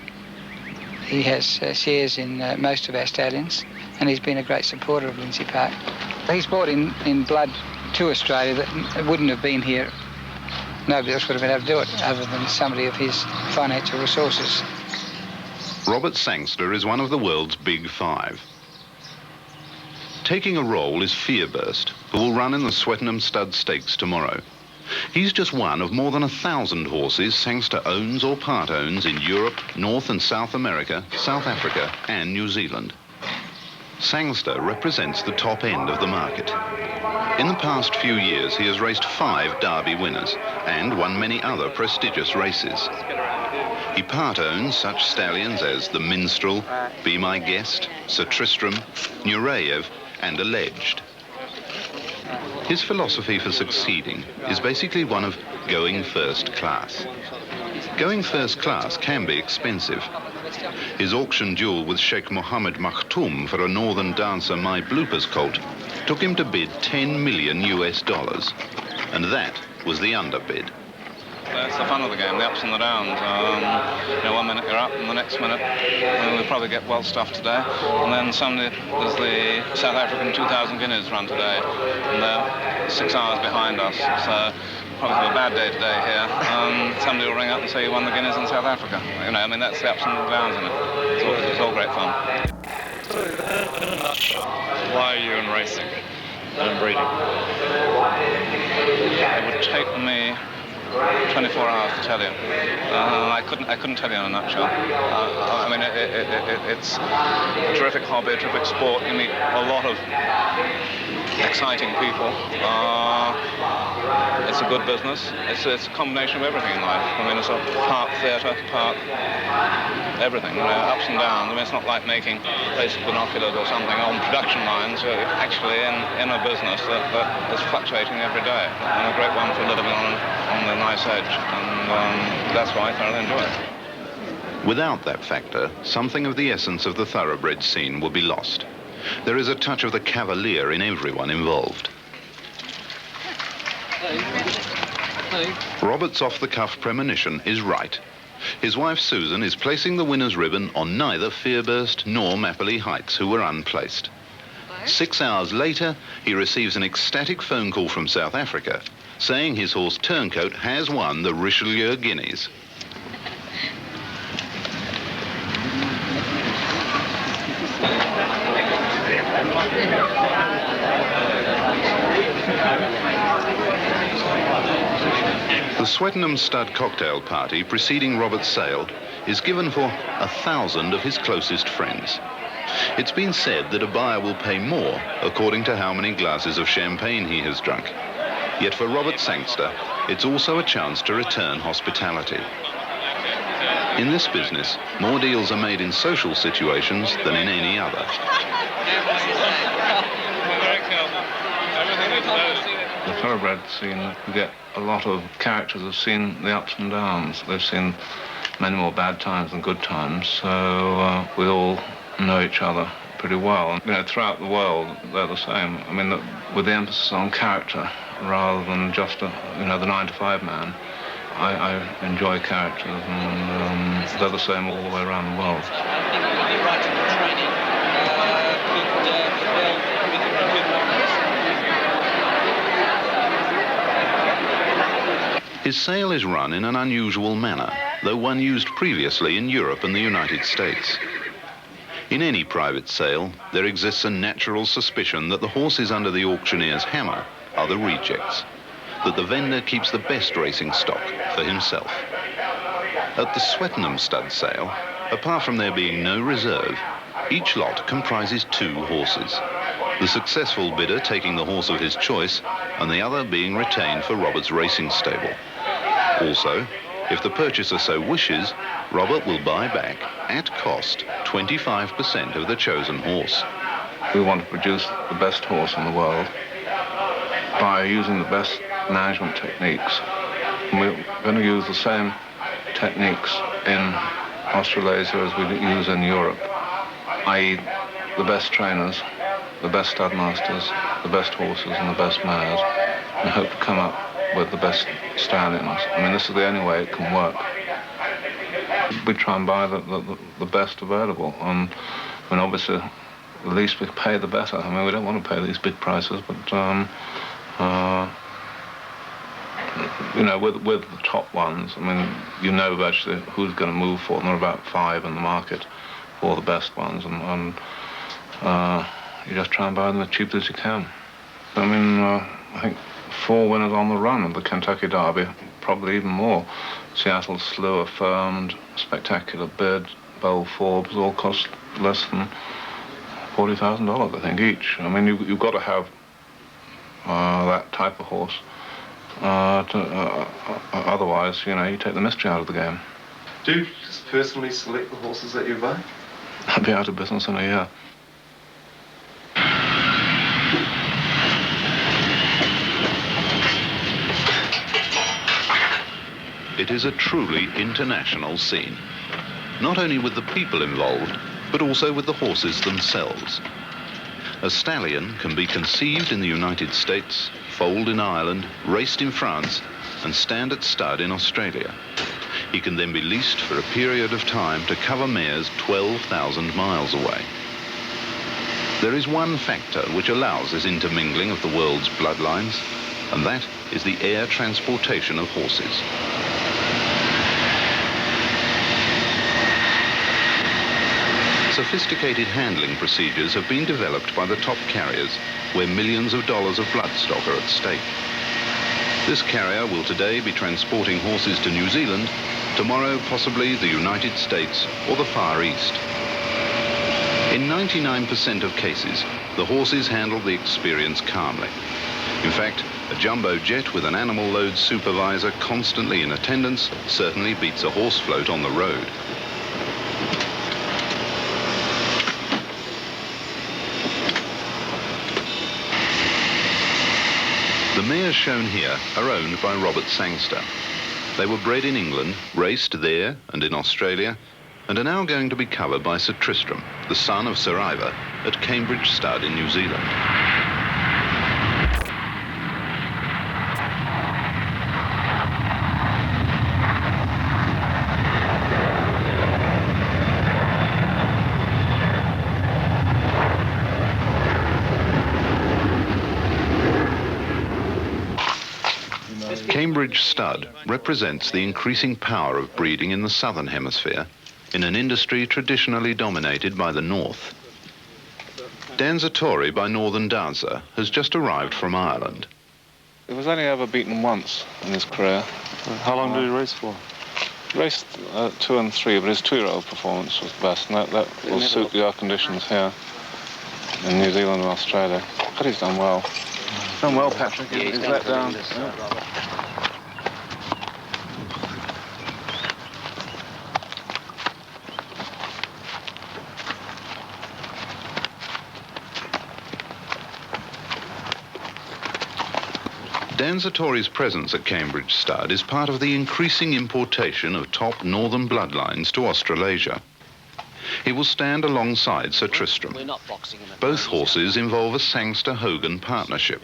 He has shares in most of our stallions, and he's been a great supporter of Lindsay Park. He's brought in blood to Australia that wouldn't have been here. Nobody else would have been able to do it other than somebody of his financial resources. Robert Sangster is one of the world's big five. Taking a role is Fearburst, who will run in the Swettenham Stud Stakes tomorrow. He's just one of more than 1,000 horses Sangster owns or part owns in Europe, North and South America, South Africa and New Zealand. Sangster represents the top end of the market. In the past few years, he has raced 5 Derby winners and won many other prestigious races. He part owns such stallions as the Minstrel, Be My Guest, Sir Tristram, Nureyev and Alleged. His philosophy for succeeding is basically one of going first class. Going first class can be expensive. His auction duel with Sheikh Mohammed Maktoum for a Northern Dancer My Bloopers colt took him to bid $10 million US, and that was the underbid. That's the fun of the game, the ups and the downs. One minute you're up, and the next minute we'll probably get well stuffed today. And then Sunday there's the South African 2,000 guineas run today, and they're 6 hours behind us. So probably have a bad day today here. Somebody will ring up and say you won the guineas in South Africa. That's the ups and the downs in it. It's all great fun. Why are you in racing and breeding? It would take me 24 hours to tell you. I couldn't tell you in a nutshell. It's a terrific hobby, a terrific sport. You meet a lot of exciting people. It's a good business. It's a combination of everything in life. It's a part theatre, part everything, ups and downs. It's not like making basic binoculars or something on production lines. You're actually in a business that is fluctuating every day, and a great one for living on the nice edge, and that's why I thoroughly enjoy it. Without that factor, something of the essence of the thoroughbred scene will be lost. There is a touch of the cavalier in everyone involved. Robert's off-the-cuff premonition is right. His wife Susan is placing the winner's ribbon on neither Fearburst nor Mapley Heights, who were unplaced. 6 hours later, he receives an ecstatic phone call from South Africa, saying his horse Turncoat has won the Richelieu Guineas. The Swettenham Stud cocktail party preceding Robert's sale is given for 1,000 of his closest friends. It's been said that a buyer will pay more according to how many glasses of champagne he has drunk. Yet for Robert Sangster, it's also a chance to return hospitality. In this business, more deals are made in social situations than in any other. The thoroughbred scene, you get a lot of characters who've seen the ups and downs. They've seen many more bad times than good times, so we all know each other pretty well. Throughout the world, they're the same. With the emphasis on character rather than just the 9-to-5 man. I enjoy characters, and they're the same all the way around the world. His sale is run in an unusual manner, though one used previously in Europe and the United States. In any private sale, there exists a natural suspicion that the horses under the auctioneer's hammer are the rejects, that the vendor keeps the best racing stock for himself. At the Swettenham stud sale, apart from there being no reserve, each lot comprises 2 horses, the successful bidder taking the horse of his choice and the other being retained for Robert's racing stable. Also, if the purchaser so wishes, Robert will buy back, at cost, 25% of the chosen horse. We want to produce the best horse in the world by using the best management techniques. And we're going to use the same techniques in Australasia as we use in Europe, i.e. the best trainers, the best stud masters, the best horses and the best mares, and hope to come up with the best stallions. I mean, this is the only way it can work. We try and buy the best available, and obviously the least we pay the better. I mean, we don't want to pay these big prices, but you know, with the top ones, I mean, you know virtually who's going to move for them. There are about 5 in the market for the best ones, and you just try and buy them as cheap as you can. I mean, I think 4 winners on the run of the Kentucky Derby, probably even more. Seattle Slew, Affirmed, Spectacular Bid, Bowl Forbes, all cost less than $40,000, I think, each. I mean, you've got to have that type of horse. Otherwise, you know, you take the mystery out of the game. Do you just personally select the horses that you buy? I'd be out of business in a year. It is a truly international scene, not only with the people involved, but also with the horses themselves. A stallion can be conceived in the United States, foaled in Ireland, raced in France, and stand at stud in Australia. He can then be leased for a period of time to cover mares 12,000 miles away. There is one factor which allows this intermingling of the world's bloodlines, and that is the air transportation of horses. Sophisticated handling procedures have been developed by the top carriers, where millions of dollars of bloodstock are at stake. This carrier will today be transporting horses to New Zealand, tomorrow possibly the United States or the Far East. In 99% of cases, the horses handle the experience calmly. In fact, a jumbo jet with an animal load supervisor constantly in attendance certainly beats a horse float on the road. The mares shown here are owned by Robert Sangster. They were bred in England, raced there and in Australia, and are now going to be covered by Sir Tristram, the son of Sir Ivor, at Cambridge Stud in New Zealand. Cambridge Stud represents the increasing power of breeding in the southern hemisphere in an industry traditionally dominated by the north. Danzatori by Northern Dancer has just arrived from Ireland. He was only ever beaten once in his career. How long did he race for? He raced 2 and 3, but his 2-year-old performance was the best, and that will suit the air conditions here in New Zealand and Australia. But he's done well. He's done well, Patrick. He's let down. Danzatori's presence at Cambridge Stud is part of the increasing importation of top northern bloodlines to Australasia. He will stand alongside Sir Tristram. Both horses involve a Sangster-Hogan partnership.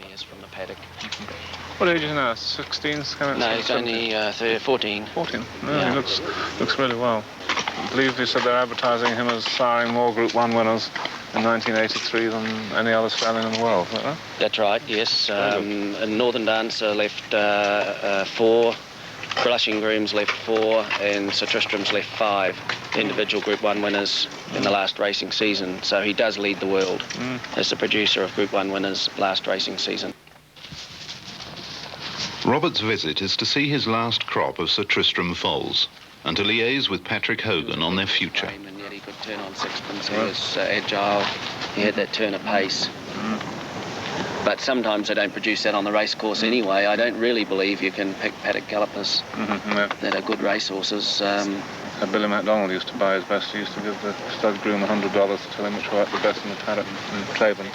What age is he now? 16? No, he's only 14. 14? No, yeah. He looks really well. I believe he said they're advertising him as siring more Group 1 winners in 1983 than any other stallion in the world, is that right? That's right, yes. And Northern Dancer left 4 Blushing Groom's left 4 and Sir Tristram's left 5 individual Group 1 winners in the last racing season. So he does lead the world as the producer of Group 1 winners last racing season. Robert's visit is to see his last crop of Sir Tristram foals and to liaise with Patrick Hogan on their future. And yet he could turn on sixpence. He was agile. He had that turn of pace. But sometimes they don't produce that on the race course anyway. I don't really believe you can pick paddock gallopers that are good racehorses. Billy MacDonald used to buy his best. He used to give the stud groom $100 to tell him which were the best in the paddock in Claiborne.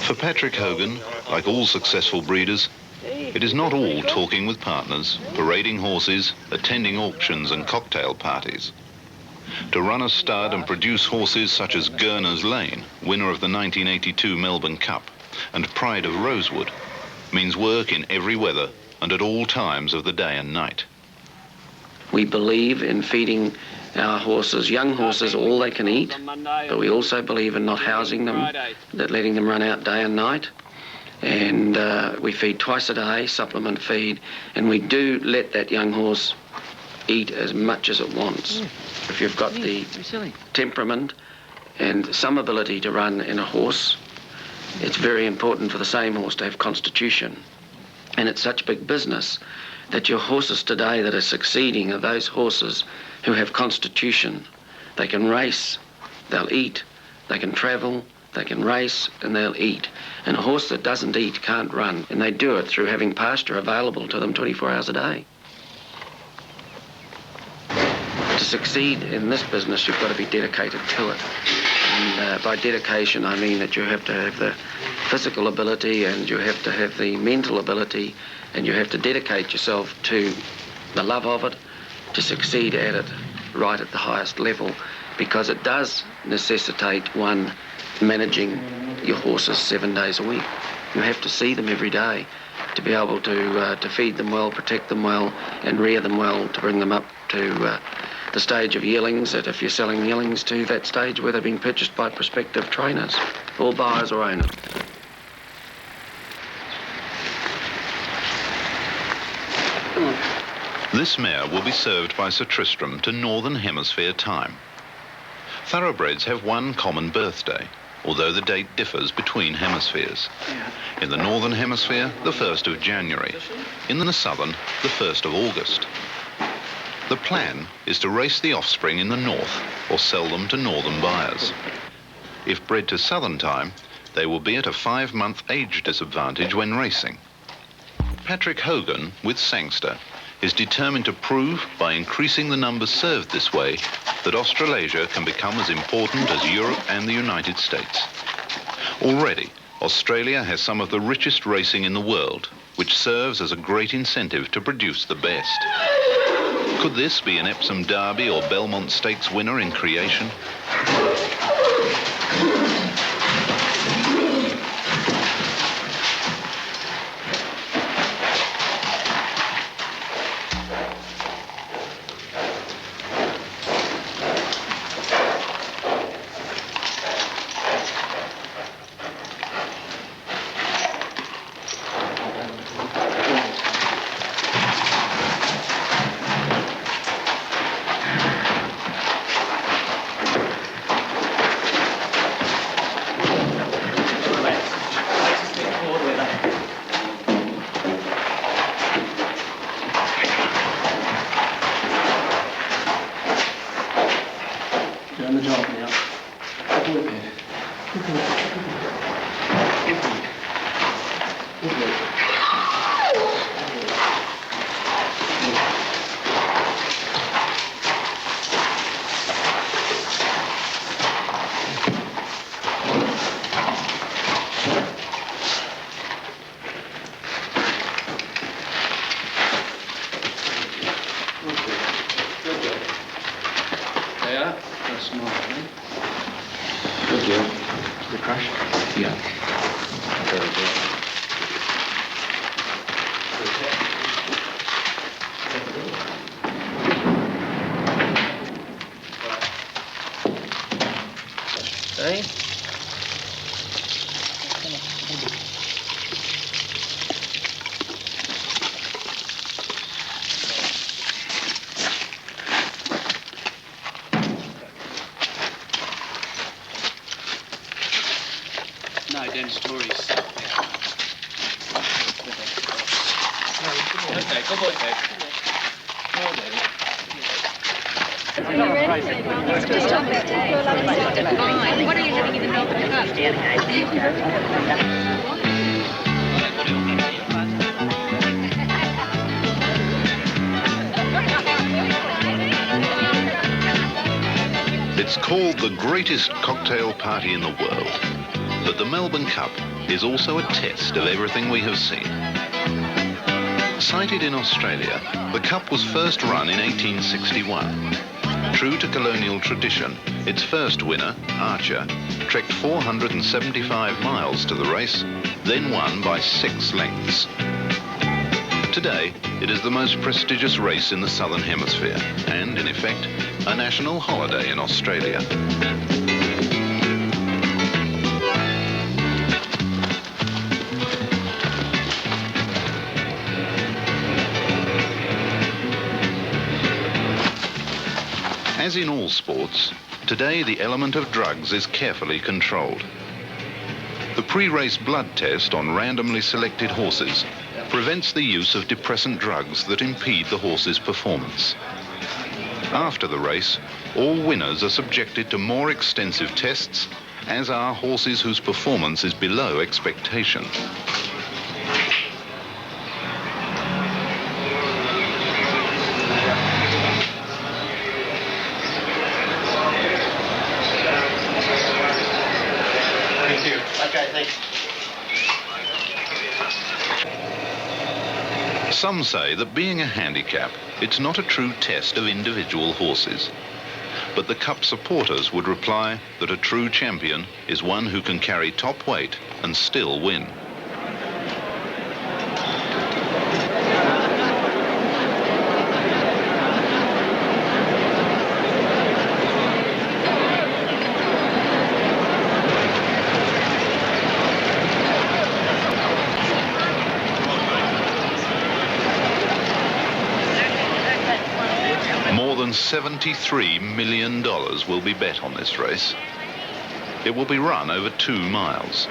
For Patrick Hogan, like all successful breeders, it is not all talking with partners, parading horses, attending auctions and cocktail parties. To run a stud and produce horses such as Gurner's Lane, winner of the 1982 Melbourne Cup, and Pride of Rosewood, means work in every weather and at all times of the day and night. We believe in feeding our horses, young horses, all they can eat, but we also believe in not housing them, that letting them run out day and night. And we feed twice a day, supplement feed, and we do let that young horse eat as much as it wants. If you've got the temperament and some ability to run in a horse, it's very important for the same horse to have constitution. And it's such big business that your horses today that are succeeding are those horses who have constitution. They can race, they'll eat, they can travel, they can race, and they'll eat. And a horse that doesn't eat can't run, and they do it through having pasture available to them 24 hours a day. To succeed in this business, you've got to be dedicated to it. And by dedication, I mean that you have to have the physical ability and you have to have the mental ability and you have to dedicate yourself to the love of it, to succeed at it right at the highest level, because it does necessitate one managing your horses 7 days a week. You have to see them every day to be able to feed them well, protect them well, and rear them well to bring them up to the stage of yearlings, that if you're selling yearlings to that stage where they're being purchased by prospective trainers or buyers or owners. This mare will be served by Sir Tristram to Northern Hemisphere time. Thoroughbreds have one common birthday, although the date differs between hemispheres. In the Northern Hemisphere, the 1st of January. In the Southern, the 1st of August. The plan is to race the offspring in the north or sell them to northern buyers. If bred to southern time, they will be at a 5-month age disadvantage when racing. Patrick Hogan, with Sangster, is determined to prove by increasing the numbers served this way that Australasia can become as important as Europe and the United States. Already, Australia has some of the richest racing in the world, which serves as a great incentive to produce the best. Could this be an Epsom Derby or Belmont Stakes winner in creation? Ted. Good boy, Ted. What are you having in the Melbourne Cup? It's called the greatest cocktail party in the world, but the Melbourne Cup is also a test of everything we have seen. Sited in Australia, the Cup was first run in 1861. True to colonial tradition, its first winner, Archer, trekked 475 miles to the race, then won by 6 lengths. Today, it is the most prestigious race in the Southern Hemisphere and, in effect, a national holiday in Australia. As in all sports, today the element of drugs is carefully controlled. The pre-race blood test on randomly selected horses prevents the use of depressant drugs that impede the horse's performance. After the race, all winners are subjected to more extensive tests, as are horses whose performance is below expectation. Okay, thanks. Some say that being a handicap, it's not a true test of individual horses. But the Cup supporters would reply that a true champion is one who can carry top weight and still win. More than $73 million will be bet on this race. It will be run over 2 miles.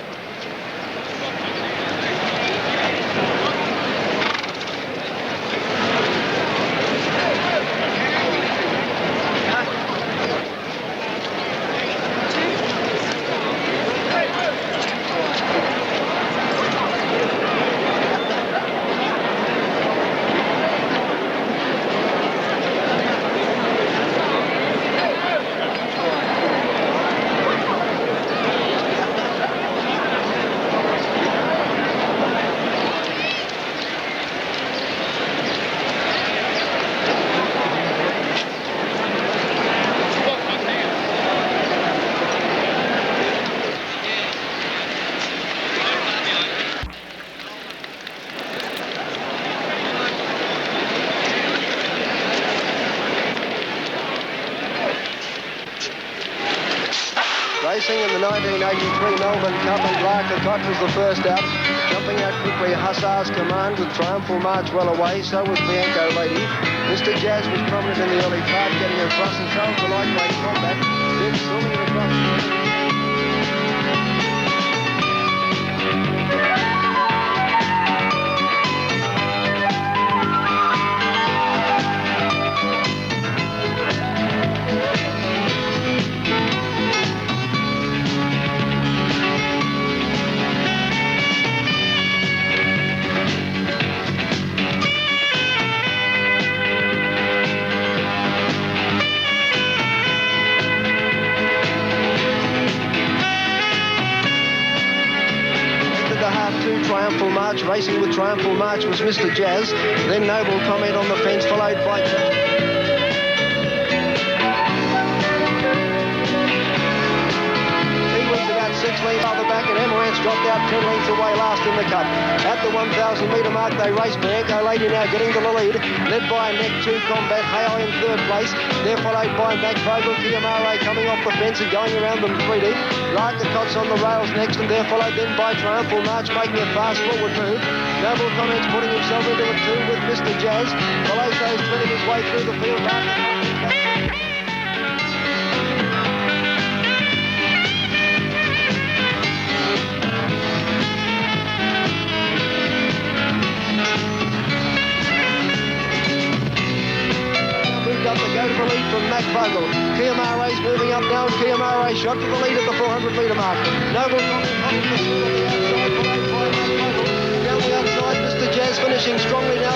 Racing in the 1983 Melbourne Cup, and Larker Cott was the first out. Jumping out quickly, Hussar's Command with Triumphal March well away, so was Bianco Lady. Mr. Jazz was prominent in the early part, getting across, and Charles the lightweight combat, then zooming it across. Triumphal March, racing with Triumphal March was Mr. Jazz, then Noble Comment on the fence, followed by... He was about 6 lengths farther back, and Amaranth dropped out 10 lengths away last in the Cup. At the 1,000 metre mark, they raced. Bianco Lady now getting to the lead, led by Neck 2 Combat, Hale in 3rd place. They're followed by MacBogle, Kiyamare coming off the fence and going around them 3 deep. Larker Cott's on the rails next, and they're followed then by Triumphal March, making a fast forward move. Noble Comment's putting himself into a 2 with Mr. Jazz. Follows those threading his way through the field. Noble. Kiamare moving up now. Kiamare shot to the lead at the 400-metre mark. Noble coming pursuit on the outside. Down the outside, Mr. Jazz finishing strongly now.